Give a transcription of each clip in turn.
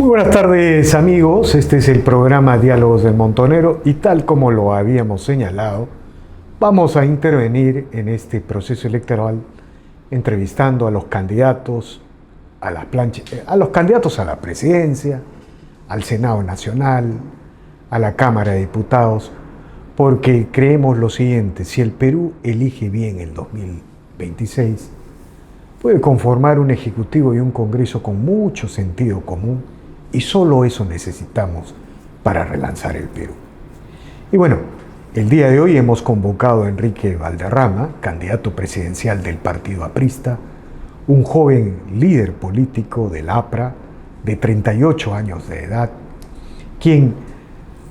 Buenas tardes, amigos. Este es el programa Diálogos del Montonero y tal como lo habíamos señalado, vamos a intervenir en este proceso electoral entrevistando a los candidatos a los candidatos a la presidencia, al Senado Nacional, a la Cámara de Diputados, porque creemos lo siguiente: si el Perú elige bien el 2026, puede conformar un ejecutivo y un Congreso con mucho sentido común, y solo eso necesitamos para relanzar el Perú. Y bueno, el día de hoy hemos convocado a Enrique Valderrama, candidato presidencial del Partido Aprista, un joven líder político del APRA de 38 años de edad, quien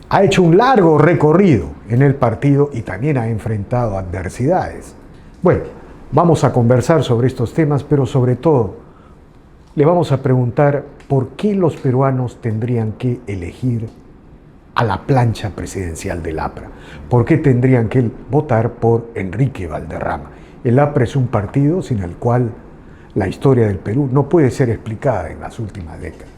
ha hecho un largo recorrido en el partido y también ha enfrentado adversidades. Bueno, vamos a conversar sobre estos temas, pero sobre todo le vamos a preguntar por qué los peruanos tendrían que elegir a la plancha presidencial del APRA. ¿Por qué tendrían que votar por Enrique Valderrama? El APRA es un partido sin el cual la historia del Perú no puede ser explicada en las últimas décadas.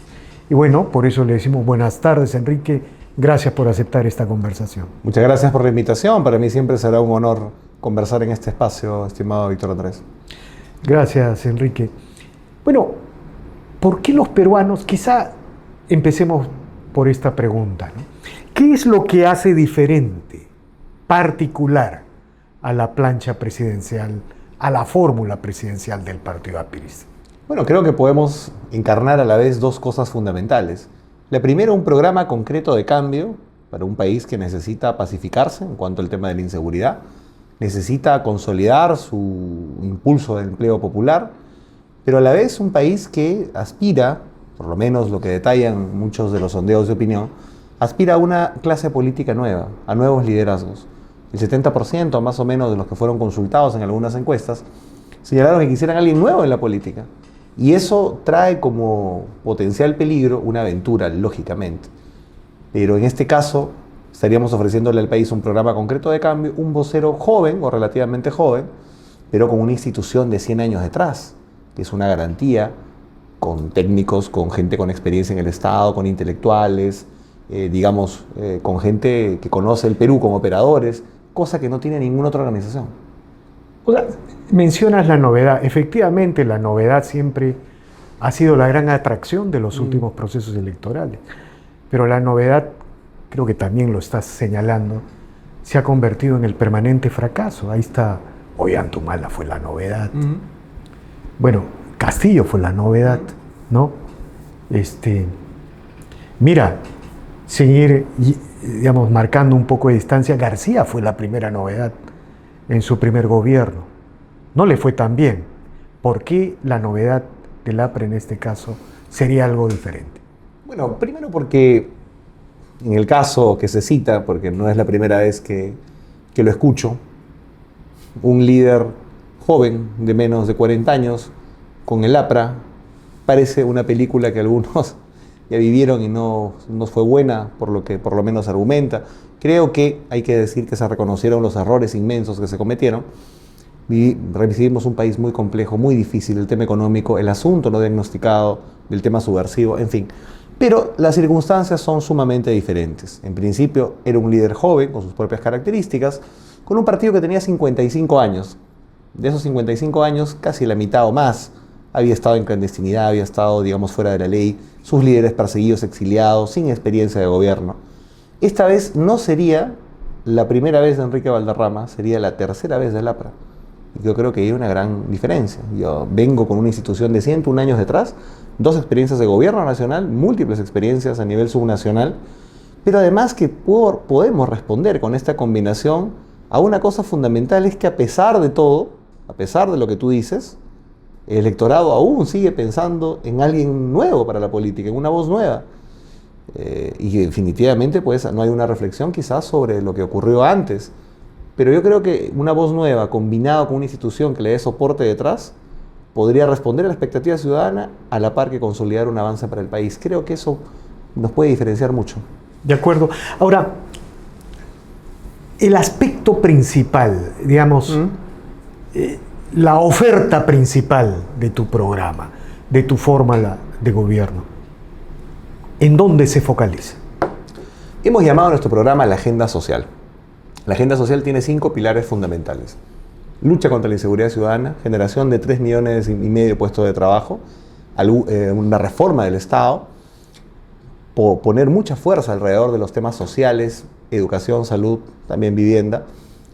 Y bueno, por eso le decimos buenas tardes, Enrique. Gracias por aceptar esta conversación. Muchas gracias por la invitación. Para mí siempre será un honor conversar en este espacio, estimado Víctor Andrés. Gracias, Enrique. Bueno, ¿por qué los peruanos? Quizá empecemos por esta pregunta, ¿no? ¿Qué es lo que hace diferente, particular, a la plancha presidencial, a la fórmula presidencial del Partido Aprista? Bueno, creo que podemos encarnar a la vez dos cosas fundamentales. La primera, un programa concreto de cambio para un país que necesita pacificarse en cuanto al tema de la inseguridad, necesita consolidar su impulso del empleo popular, pero a la vez un país que aspira, por lo menos lo que detallan muchos de los sondeos de opinión, aspira a una clase política nueva, a nuevos liderazgos. El 70% más o menos de los que fueron consultados en algunas encuestas señalaron que quisieran a alguien nuevo en la política. Y eso trae como potencial peligro una aventura, lógicamente. Pero en este caso estaríamos ofreciéndole al país un programa concreto de cambio, un vocero joven o relativamente joven, pero con una institución de 100 años detrás, que es una garantía, con técnicos, con gente con experiencia en el Estado, con intelectuales, con gente que conoce el Perú como operadores, cosa que no tiene ninguna otra organización. O sea, mencionas la novedad. Efectivamente, la novedad siempre ha sido la gran atracción de los últimos procesos electorales. Pero la novedad, creo que también lo estás señalando, se ha convertido en el permanente fracaso. Ahí está, Ollantumala fue la novedad. Bueno, Castillo fue la novedad, ¿no? Mira, seguir, digamos, marcando un poco de distancia, García fue la primera novedad en su primer gobierno. No le fue tan bien. ¿Por qué la novedad del APRA en este caso sería algo diferente? Bueno, primero porque en el caso que se cita, porque no es la primera vez que lo escucho, un líder joven de menos de 40 años con el APRA parece una película que algunos ya vivieron y no fue buena, por lo que por lo menos argumenta. Creo que hay que decir que se reconocieron los errores inmensos que se cometieron. Recibimos un país muy complejo, muy difícil, el tema económico, el asunto no diagnosticado, el tema subversivo, en fin. Pero las circunstancias son sumamente diferentes. En principio era un líder joven, con sus propias características, con un partido que tenía 55 años. De esos 55 años, casi la mitad o más había estado en clandestinidad, había estado, digamos, fuera de la ley, sus líderes perseguidos, exiliados, sin experiencia de gobierno. Esta vez no sería la primera vez de Enrique Valderrama, sería la tercera vez del APRA. Y yo creo que hay una gran diferencia. Yo vengo con una institución de 101 años detrás, 2 experiencias de gobierno nacional, múltiples experiencias a nivel subnacional, pero además que podemos responder con esta combinación a una cosa fundamental, es que a pesar de todo, a pesar de lo que tú dices, el electorado aún sigue pensando en alguien nuevo para la política, en una voz nueva. Y definitivamente pues, no hay una reflexión quizás sobre lo que ocurrió antes. Pero yo creo que una voz nueva, combinada con una institución que le dé soporte detrás, podría responder a la expectativa ciudadana a la par que consolidar un avance para el país. Creo que eso nos puede diferenciar mucho. De acuerdo. Ahora, el aspecto principal, digamos, la oferta principal de tu programa, de tu fórmula de gobierno, ¿En dónde se focaliza? Hemos llamado a nuestro programa la Agenda Social. La Agenda Social tiene 5 pilares fundamentales. Lucha contra la inseguridad ciudadana, generación de 3,5 millones de puestos de trabajo, una reforma del Estado, poner mucha fuerza alrededor de los temas sociales, educación, salud, también vivienda,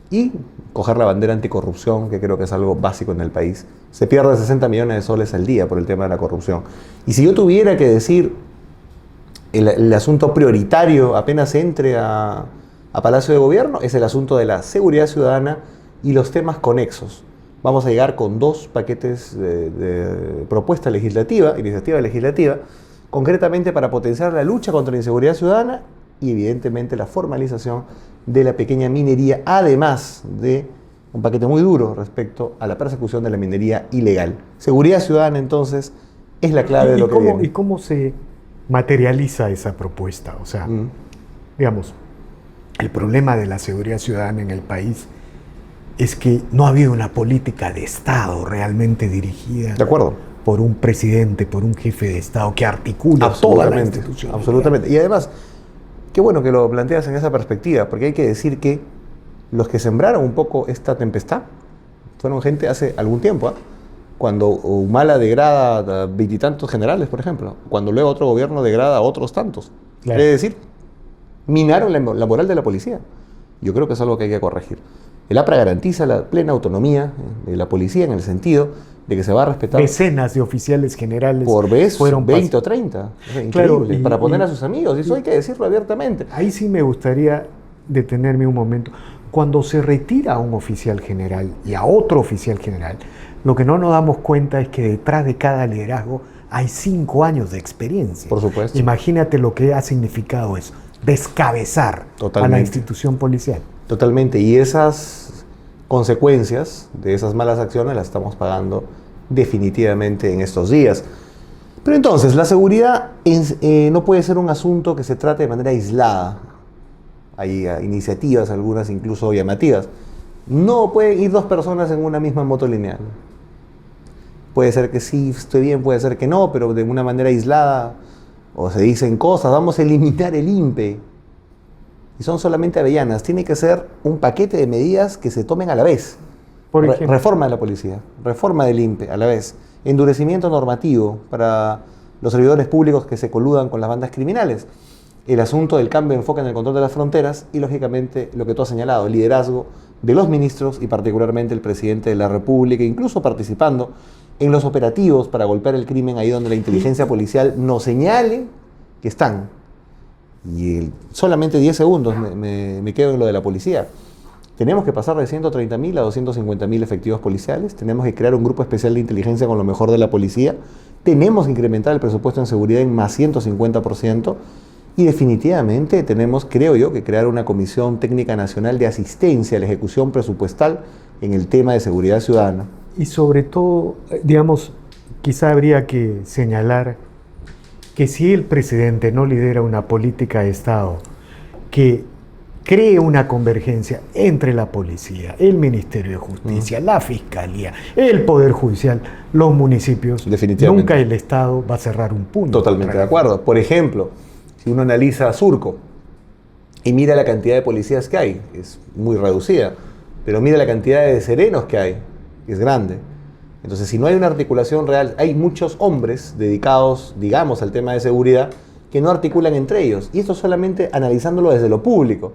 y coger la bandera anticorrupción, que creo que es algo básico en el país. Se pierde 60 millones de soles al día por el tema de la corrupción. Y si yo tuviera que decir el asunto prioritario apenas entre a Palacio de Gobierno, es el asunto de la seguridad ciudadana y los temas conexos. Vamos a llegar con 2 paquetes de propuesta legislativa, iniciativa legislativa, concretamente para potenciar la lucha contra la inseguridad ciudadana y evidentemente la formalización de la pequeña minería, además de un paquete muy duro respecto a la persecución de la minería ilegal. Seguridad ciudadana, entonces, es la clave de lo que viene. ¿Y cómo se materializa esa propuesta? O sea, digamos, el problema de la seguridad ciudadana en el país es que no ha habido una política de Estado realmente dirigida De acuerdo. por un presidente, por un jefe de Estado que articula toda la institución. Absolutamente. Y además, qué bueno que lo planteas en esa perspectiva, porque hay que decir que los que sembraron un poco esta tempestad fueron gente hace algún tiempo, cuando Humala degrada a 20 y tantos generales, por ejemplo, cuando luego otro gobierno degrada a otros tantos. Claro. Es decir, minaron la moral de la policía. Yo creo que es algo que hay que corregir. El APRA garantiza la plena autonomía de la policía en el sentido de que se va a respetar. Decenas de oficiales generales Por vez, fueron 20 o 30. Increíble. Claro, para poner a sus amigos. Y eso hay que decirlo abiertamente. Ahí sí me gustaría detenerme un momento. Cuando se retira a un oficial general y a otro oficial general, lo que no nos damos cuenta es que detrás de cada liderazgo hay 5 años de experiencia. Por supuesto. Imagínate lo que ha significado eso, descabezar a la institución policial. Totalmente. Y esas consecuencias de esas malas acciones las estamos pagando definitivamente en estos días. Pero entonces, la seguridad no puede ser un asunto que se trate de manera aislada. Hay iniciativas, algunas incluso llamativas. No pueden ir 2 personas en una misma moto lineal. Puede ser que sí esté bien, puede ser que no, pero de una manera aislada. O se dicen cosas, vamos a eliminar el INPE. Y son solamente avellanas. Tiene que ser un paquete de medidas que se tomen a la vez. Por ejemplo, Reforma de la policía, reforma del INPE a la vez, endurecimiento normativo para los servidores públicos que se coludan con las bandas criminales, el asunto del cambio de enfoque en el control de las fronteras y, lógicamente, lo que tú has señalado, el liderazgo de los ministros y particularmente el presidente de la República, incluso participando en los operativos para golpear el crimen ahí donde la inteligencia policial nos señale que están. Y solamente 10 segundos me quedo en lo de la policía. Tenemos que pasar de 130.000 a 250.000 efectivos policiales, tenemos que crear un grupo especial de inteligencia con lo mejor de la policía, tenemos que incrementar el presupuesto en seguridad en más 150%, y definitivamente tenemos, creo yo, que crear una Comisión Técnica Nacional de Asistencia a la Ejecución Presupuestal en el tema de seguridad ciudadana. Y sobre todo, digamos, quizá habría que señalar que si el presidente no lidera una política de Estado que cree una convergencia entre la policía, el Ministerio de Justicia, la Fiscalía, el Poder Judicial, los municipios, nunca el Estado va a cerrar un punto. Totalmente de acuerdo. Por ejemplo, si uno analiza Surco y mira la cantidad de policías que hay, es muy reducida, pero mira la cantidad de serenos que hay, que es grande. Entonces, si no hay una articulación real, hay muchos hombres dedicados, digamos, al tema de seguridad, que no articulan entre ellos. Y esto solamente analizándolo desde lo público.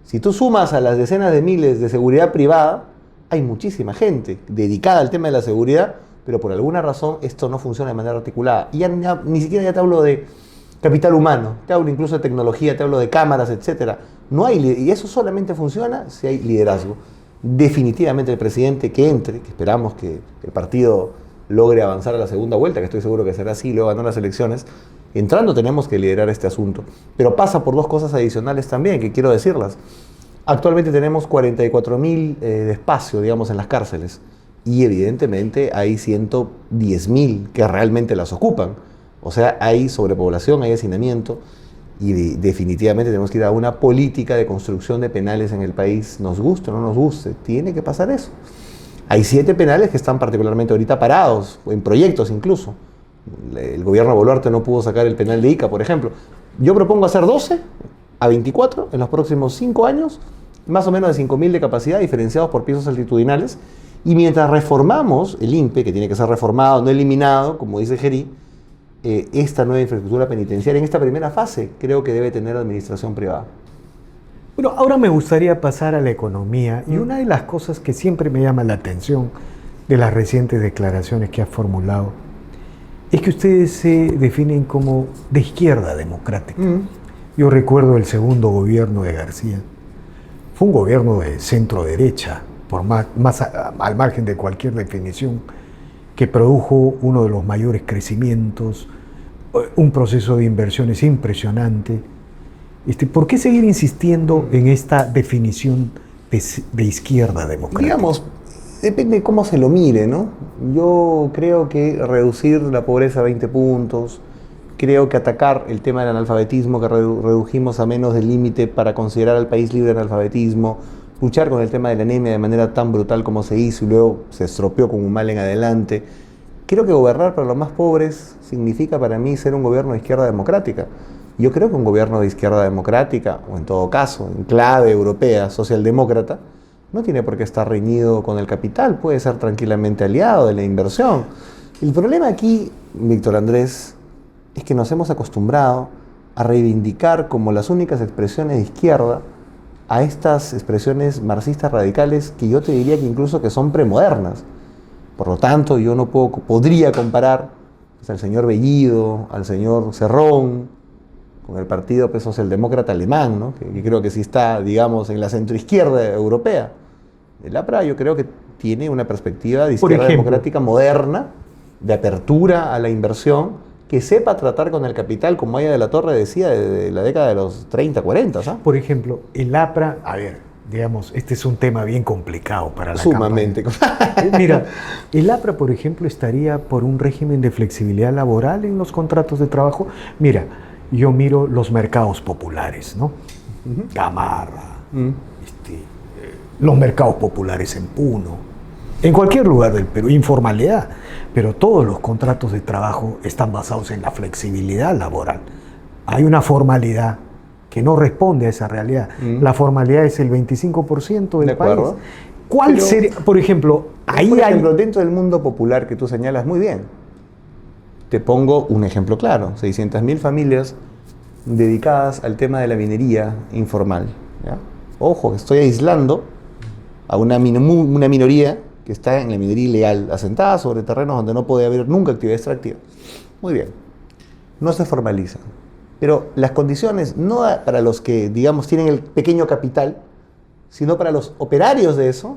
Si tú sumas a las decenas de miles de seguridad privada, hay muchísima gente dedicada al tema de la seguridad, pero por alguna razón esto no funciona de manera articulada. Y ni siquiera ya te hablo de capital humano, te hablo incluso de tecnología, te hablo de cámaras, etc. No hay, y eso solamente funciona si hay liderazgo. Definitivamente el presidente que entre, que esperamos que el partido logre avanzar a la segunda vuelta, que estoy seguro que será así, luego ganar las elecciones, entrando tenemos que liderar este asunto. Pero pasa por 2 cosas adicionales también, que quiero decirlas. Actualmente tenemos 44.000 de espacio, digamos, en las cárceles. Y evidentemente hay 110.000 que realmente las ocupan. O sea, hay sobrepoblación, hay hacinamiento. Y definitivamente tenemos que ir a una política de construcción de penales en el país. Nos guste o no nos guste, tiene que pasar eso. Hay 7 penales que están particularmente ahorita parados, en proyectos incluso. El gobierno de Boluarte no pudo sacar el penal de Ica, por ejemplo. Yo propongo hacer 12 a 24 en los próximos 5 años, más o menos de 5.000 de capacidad, diferenciados por pisos altitudinales. Y mientras reformamos el INPE, que tiene que ser reformado, no eliminado, como dice Gerí, esta nueva infraestructura penitenciaria, en esta primera fase, creo que debe tener administración privada. Bueno, ahora me gustaría pasar a la economía, y una de las cosas que siempre me llama la atención de las recientes declaraciones que ha formulado es que ustedes se definen como de izquierda democrática. Yo recuerdo el segundo gobierno de García. Fue un gobierno de centro-derecha, al margen de cualquier definición, que produjo uno de los mayores crecimientos, un proceso de inversiones impresionante. ¿Por qué seguir insistiendo en esta definición de izquierda democrática? Digamos, depende de cómo se lo mire, ¿no? Yo creo que reducir la pobreza a 20 puntos, creo que atacar el tema del analfabetismo, que redujimos a menos del límite para considerar al país libre de analfabetismo, luchar con el tema de la anemia de manera tan brutal como se hizo y luego se estropeó como un mal en adelante. Creo que gobernar para los más pobres significa para mí ser un gobierno de izquierda democrática. Yo creo que un gobierno de izquierda democrática, o en todo caso, en clave europea, socialdemócrata, no tiene por qué estar reñido con el capital, puede ser tranquilamente aliado de la inversión. El problema aquí, Víctor Andrés, es que nos hemos acostumbrado a reivindicar como las únicas expresiones de izquierda a estas expresiones marxistas radicales que yo te diría que incluso que son premodernas. Por lo tanto, yo no podría comparar pues, al señor Bellido, al señor Cerrón, con el partido pues, socialdemócrata alemán, ¿no? que creo que sí está, digamos, en la centroizquierda europea. El APRA yo creo que tiene una perspectiva de izquierda democrática moderna, de apertura a la inversión, que sepa tratar con el capital, como Aya de la Torre decía, de la década de los 30, 40. ¿sabes? Por ejemplo, el APRA, a ver, digamos, este es un tema bien complicado para la Sumamente. Mira, el APRA, por ejemplo, estaría por un régimen de flexibilidad laboral en los contratos de trabajo. Mira, yo miro los mercados populares, ¿no? Gamarra, los mercados populares en Puno, en cualquier lugar del Perú, informalidad, pero todos los contratos de trabajo están basados en la flexibilidad laboral. Hay una formalidad que no responde a esa realidad. La formalidad es el 25% del país. ¿Cuál sería, por ejemplo, dentro del mundo popular que tú señalas muy bien, te pongo un ejemplo claro, 600.000 familias dedicadas al tema de la minería informal. ¿Ya? Ojo, estoy aislando a una minoría que está en la minería ilegal, asentada sobre terrenos donde no puede haber nunca actividad extractiva. Muy bien, no se formaliza. Pero las condiciones, no para los que, digamos, tienen el pequeño capital, sino para los operarios de eso,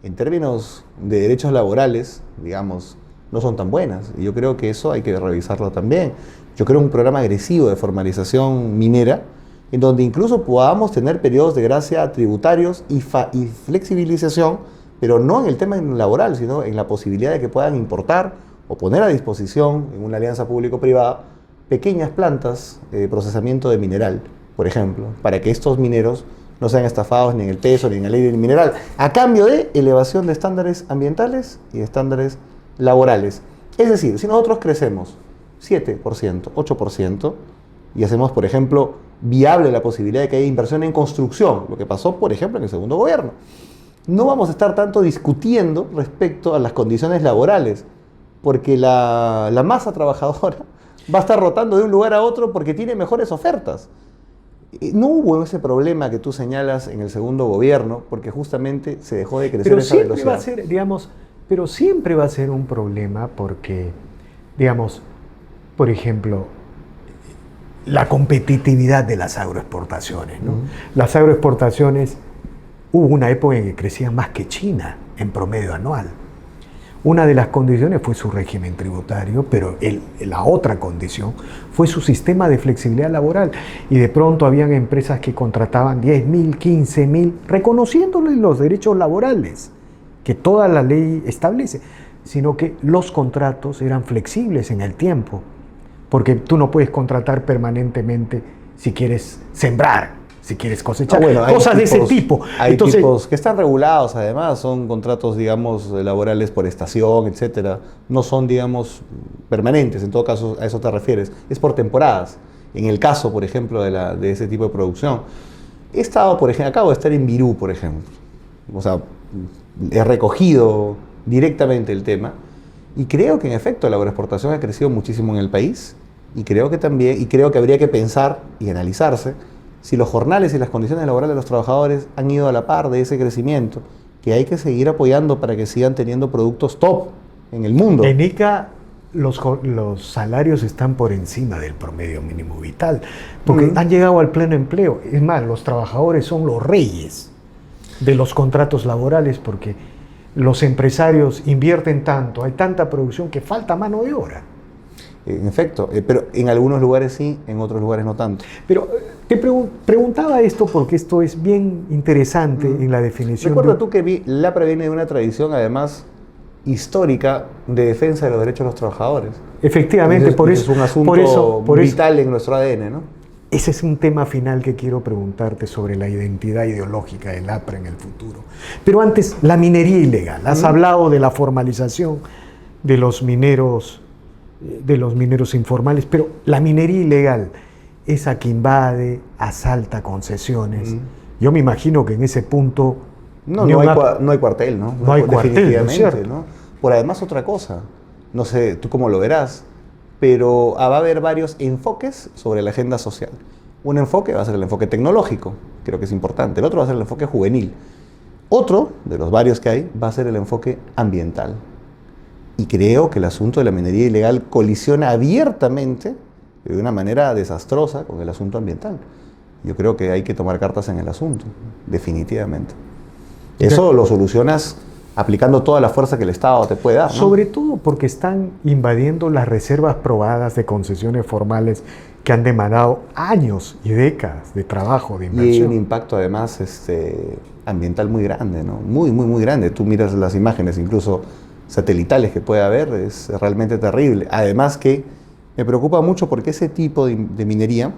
en términos de derechos laborales, digamos, no son tan buenas. Y yo creo que eso hay que revisarlo también. Yo creo un programa agresivo de formalización minera, en donde incluso podamos tener periodos de gracia tributarios y flexibilización, pero no en el tema laboral, sino en la posibilidad de que puedan importar o poner a disposición en una alianza público-privada pequeñas plantas de procesamiento de mineral, por ejemplo, para que estos mineros no sean estafados ni en el peso ni en la ley del mineral, a cambio de elevación de estándares ambientales y de estándares laborales. Es decir, si nosotros crecemos 7%, 8% y hacemos, por ejemplo, viable la posibilidad de que haya inversión en construcción, lo que pasó, por ejemplo, en el segundo gobierno, no vamos a estar tanto discutiendo respecto a las condiciones laborales, porque la masa trabajadora va a estar rotando de un lugar a otro porque tiene mejores ofertas. No hubo ese problema que tú señalas en el segundo gobierno, porque justamente se dejó de crecer esa velocidad. Va a ser, digamos, pero siempre va a ser un problema porque, digamos, por ejemplo, la competitividad de las agroexportaciones, ¿no? Las agroexportaciones, hubo una época en que crecían más que China en promedio anual. Una de las condiciones fue su régimen tributario, pero la otra condición fue su sistema de flexibilidad laboral. Y de pronto habían empresas que contrataban 10.000, 15.000, reconociéndoles los derechos laborales que toda la ley establece, sino que los contratos eran flexibles en el tiempo, porque tú no puedes contratar permanentemente si quieres sembrar, si quieres cosechar, cosas de ese tipo. Hay tipos que están regulados, además, son contratos, digamos, laborales por estación, etcétera. No son, digamos, permanentes, en todo caso, a eso te refieres. Es por temporadas. En el caso, por ejemplo, de ese tipo de producción, he estado, por ejemplo, acabo de estar en Virú, por ejemplo. O sea, he recogido directamente el tema y creo que en efecto la agroexportación ha crecido muchísimo en el país y creo que habría que pensar y analizarse si los jornales y las condiciones laborales de los trabajadores han ido a la par de ese crecimiento, que hay que seguir apoyando para que sigan teniendo productos top en el mundo. En ICA los salarios están por encima del promedio mínimo vital, porque han llegado al pleno empleo. Es más, los trabajadores son los reyes de los contratos laborales porque los empresarios invierten tanto, hay tanta producción que falta mano de obra. En efecto, pero en algunos lugares sí, en otros lugares no tanto. Pero te preguntaba esto porque esto es bien interesante en la definición. Recuerda tú que LAPRA viene de una tradición, además, histórica de defensa de los derechos de los trabajadores. Efectivamente, por eso es un asunto vital en nuestro ADN, ¿no? Ese es un tema final que quiero preguntarte sobre la identidad ideológica del APRA en el futuro. Pero antes, la minería ilegal. Has hablado de la formalización de los mineros informales, pero la minería ilegal, esa que invade, asalta concesiones. Yo me imagino que en ese punto... No hay cuartel, ¿no? No hay cuartel, ¿no es cierto? ¿no? Por además otra cosa, no sé tú cómo lo verás, pero va a haber varios enfoques sobre la agenda social. Un enfoque va a ser el enfoque tecnológico, creo que es importante. El otro va a ser el enfoque juvenil. Otro, de los varios que hay, va a ser el enfoque ambiental. Y creo que el asunto de la minería ilegal colisiona abiertamente, de una manera desastrosa, con el asunto ambiental. Yo creo que hay que tomar cartas en el asunto, definitivamente. Eso lo solucionas aplicando toda la fuerza que el Estado te puede dar, ¿no? Sobre todo porque están invadiendo las reservas probadas de concesiones formales que han demandado años y décadas de trabajo, de inversión. Y hay un impacto además ambiental muy grande, ¿no? Muy, muy, muy grande. Tú miras las imágenes, incluso satelitales que puede haber, es realmente terrible. Además que me preocupa mucho porque ese tipo de minería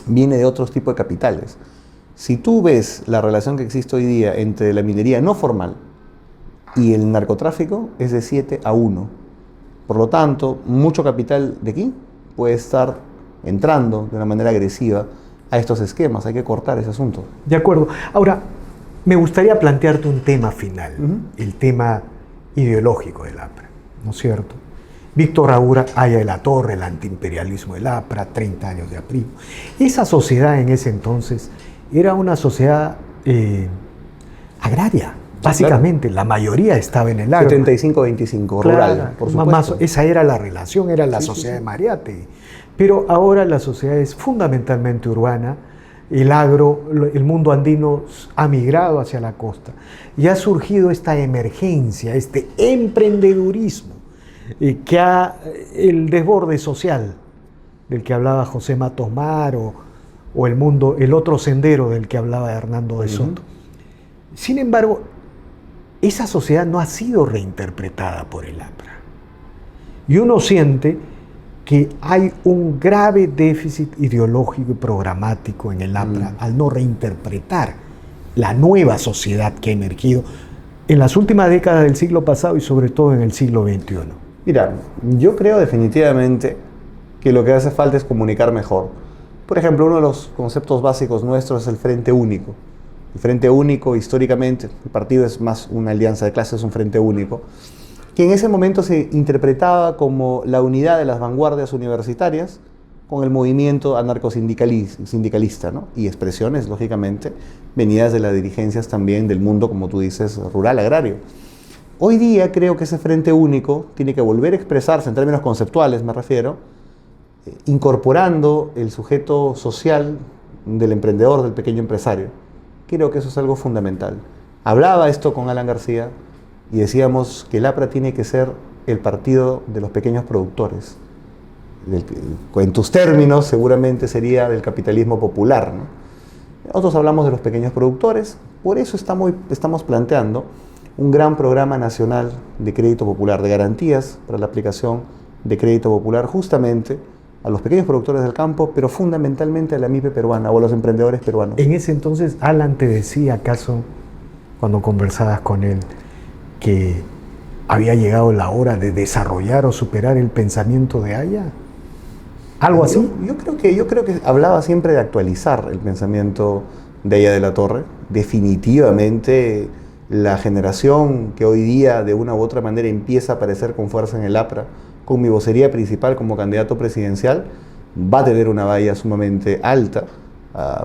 viene de otros tipos de capitales. Si tú ves la relación que existe hoy día entre la minería no formal y el narcotráfico, es de 7-1. Por lo tanto, mucho capital de aquí puede estar entrando de una manera agresiva a estos esquemas. Hay que cortar ese asunto. De acuerdo. Ahora, me gustaría plantearte un tema final, el tema ideológico del APRA, ¿no es cierto? Víctor Aya de la Torre, el antiimperialismo del APRA, 30 años de aprismo. Esa sociedad en ese entonces era una sociedad agraria, básicamente. Claro. La mayoría estaba en el agro. 75-25, rural, por supuesto. Esa era la relación, era la sociedad de Mariátegui. Pero ahora la sociedad es fundamentalmente urbana. El agro, el mundo andino ha migrado hacia la costa. Y ha surgido esta emergencia, este emprendedurismo, el desborde social del que hablaba José Matos Mar o el otro sendero del que hablaba Hernando de Soto. Sin embargo, esa sociedad no ha sido reinterpretada por el APRA. Y uno siente que hay un grave déficit ideológico y programático en el APRA al no reinterpretar la nueva sociedad que ha emergido en las últimas décadas del siglo pasado y sobre todo en el siglo XXI. Mira, yo creo definitivamente que lo que hace falta es comunicar mejor. Por ejemplo, uno de los conceptos básicos nuestros es el Frente Único. El Frente Único, históricamente, el partido es más una alianza de clases, un Frente Único, que en ese momento se interpretaba como la unidad de las vanguardias universitarias con el movimiento anarcosindicalista, ¿no? Y expresiones, lógicamente, venidas de las dirigencias también del mundo, como tú dices, rural, agrario. Hoy día creo que ese Frente Único tiene que volver a expresarse, en términos conceptuales me refiero, incorporando el sujeto social del emprendedor, del pequeño empresario. Creo que eso es algo fundamental. Hablaba esto con Alan García y decíamos que el APRA tiene que ser el partido de los pequeños productores. En tus términos seguramente sería del capitalismo popular, ¿no? Nosotros hablamos de los pequeños productores, por eso estamos planteando un gran programa nacional de crédito popular, de garantías para la aplicación de crédito popular justamente a los pequeños productores del campo, pero fundamentalmente a la MIPE peruana o a los emprendedores peruanos. En ese entonces, Alan te decía, ¿acaso, cuando conversabas con él, que había llegado la hora de desarrollar o superar el pensamiento de Aya? ¿Algo así? Yo creo que hablaba siempre de actualizar el pensamiento de Aya de la Torre. Definitivamente la generación que hoy día de una u otra manera empieza a aparecer con fuerza en el APRA, con mi vocería principal como candidato presidencial, va a tener una valla sumamente alta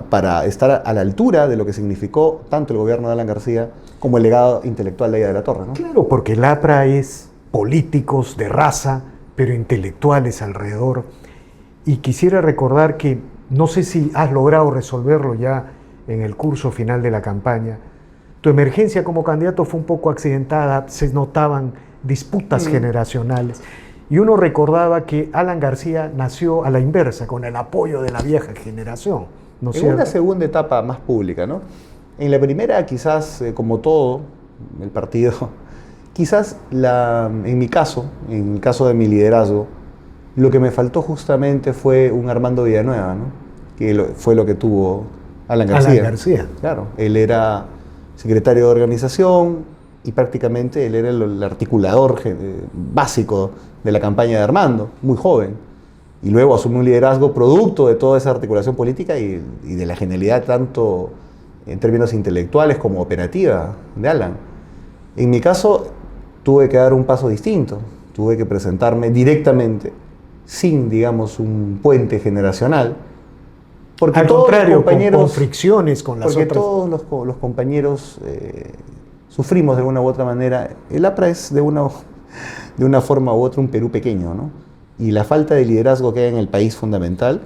para estar a la altura de lo que significó tanto el gobierno de Alan García como el legado intelectual de Aya de la Torre, ¿no? Claro, porque el APRA es políticos de raza, pero intelectuales alrededor. Y quisiera recordar que, no sé si has logrado resolverlo ya en el curso final de la campaña, tu emergencia como candidato fue un poco accidentada, se notaban disputas generacionales. Y uno recordaba que Alan García nació a la inversa, con el apoyo de la vieja generación, ¿no es En cierto? una segunda etapa más pública, ¿no? En la primera, quizás, como todo, el partido, quizás en mi caso, en el caso de mi liderazgo, lo que me faltó justamente fue un Armando Villanueva, ¿no? Fue lo que tuvo Alan García. Alan García. Claro, él era secretario de organización y prácticamente él era el articulador básico de la campaña de Armando, muy joven. Y luego asumió un liderazgo producto de toda esa articulación política y de la genialidad tanto en términos intelectuales como operativa de Alan. En mi caso, tuve que dar un paso distinto. Tuve que presentarme directamente, sin, digamos, un puente generacional. Porque Al todos contrario, los compañeros, con fricciones con las porque otras. todos los compañeros sufrimos de una u otra manera. El APRA es de una forma u otra un Perú pequeño, ¿no? Y la falta de liderazgo que hay en el país fundamental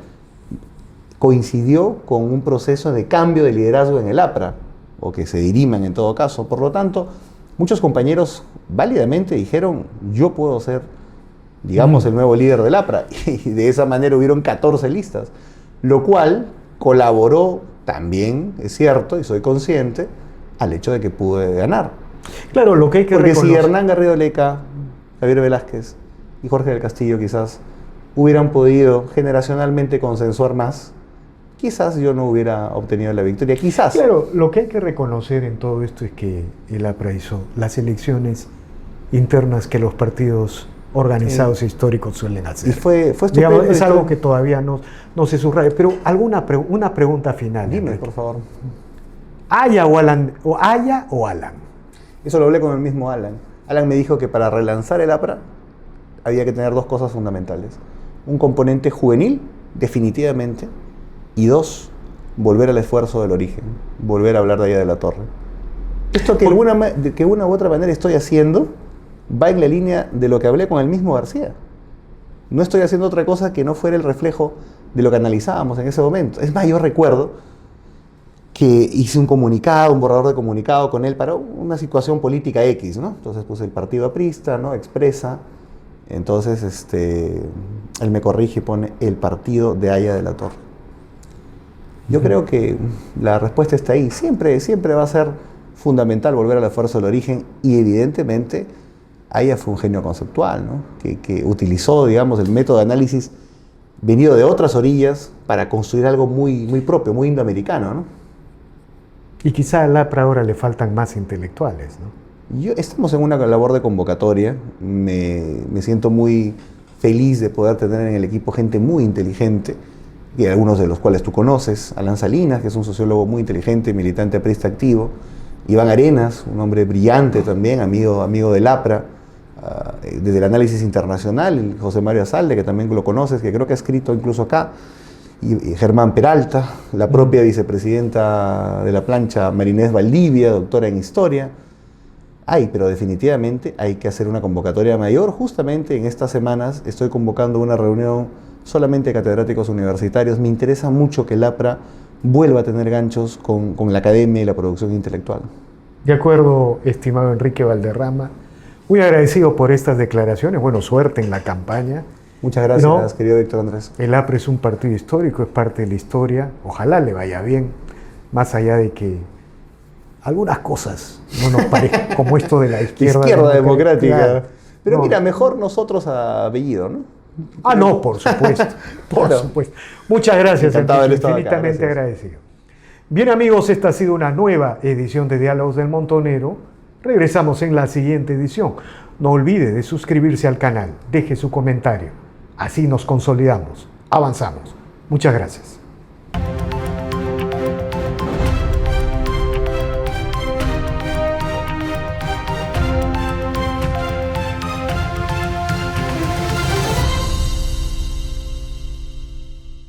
coincidió con un proceso de cambio de liderazgo en el APRA, o que se diriman en todo caso. Por lo tanto, muchos compañeros válidamente dijeron, yo puedo ser, digamos, el nuevo líder del APRA. Y de esa manera hubieron 14 listas, lo cual colaboró también, es cierto, y soy consciente, al hecho de que pude ganar. Claro, lo que hay que Porque reconocer. si Hernán Garrido Leca, Javier Velázquez y Jorge del Castillo quizás hubieran podido generacionalmente consensuar más, quizás yo no hubiera obtenido la victoria, quizás. Claro, lo que hay que reconocer en todo esto es que el APRA hizo las elecciones internas que los partidos organizados históricos suelen hacer. Y fue estupendo. Digamos, es algo que todavía no se subraya. Pero una pregunta final. Dime, Enrique. por favor. ¿Aya o Alan? ¿O Aya o Alan? Eso lo hablé con el mismo Alan. Alan me dijo que para relanzar el APRA había que tener dos cosas fundamentales. Un componente juvenil, definitivamente, y dos, volver al esfuerzo del origen, volver a hablar de Aya de la Torre. Esto que de una u otra manera estoy haciendo va en la línea de lo que hablé con el mismo García. No estoy haciendo otra cosa que no fuera el reflejo de lo que analizábamos en ese momento. Es más, yo recuerdo que hice un comunicado, un borrador de comunicado con él para una situación política X, ¿no? Entonces puse el partido aprista, ¿no? Expresa. Entonces él me corrige y pone el partido de Aya de la Torre. Yo creo que la respuesta está ahí. Siempre va a ser fundamental volver al esfuerzo del origen y evidentemente Aya fue un genio conceptual, ¿no? Que utilizó, digamos, el método de análisis venido de otras orillas para construir algo muy, muy propio, muy indoamericano, ¿no? Y quizá al APRA ahora le faltan más intelectuales, ¿no? Estamos en una labor de convocatoria. Me siento muy feliz de poder tener en el equipo gente muy inteligente, y algunos de los cuales tú conoces. Alan Salinas, que es un sociólogo muy inteligente, militante aprista activo. Iván Arenas, un hombre brillante también, amigo del APRA, desde el análisis internacional. José Mario Azalde, que también lo conoces, que creo que ha escrito incluso acá. Y Germán Peralta, la propia vicepresidenta de la plancha, Marinés Valdivia, doctora en historia. Pero definitivamente hay que hacer una convocatoria mayor. Justamente en estas semanas estoy convocando una reunión solamente de catedráticos universitarios. Me interesa mucho que el APRA vuelva a tener ganchos con la academia y la producción intelectual. De acuerdo, estimado Enrique Valderrama. Muy agradecido por estas declaraciones. Bueno, suerte en la campaña. Muchas gracias, querido Víctor Andrés. El APRA es un partido histórico, es parte de la historia. Ojalá le vaya bien, más allá de que algunas cosas no nos parezcan, como esto de la izquierda democrática. Claro. Pero no. Mira, mejor nosotros a Bellido, ¿no? No, por supuesto, por supuesto. Muchas gracias, Enrique, infinitamente agradecido. Bien, amigos, esta ha sido una nueva edición de Diálogos del Montonero. Regresamos en la siguiente edición. No olvide de suscribirse al canal, deje su comentario. Así nos consolidamos avanzamos. Muchas gracias.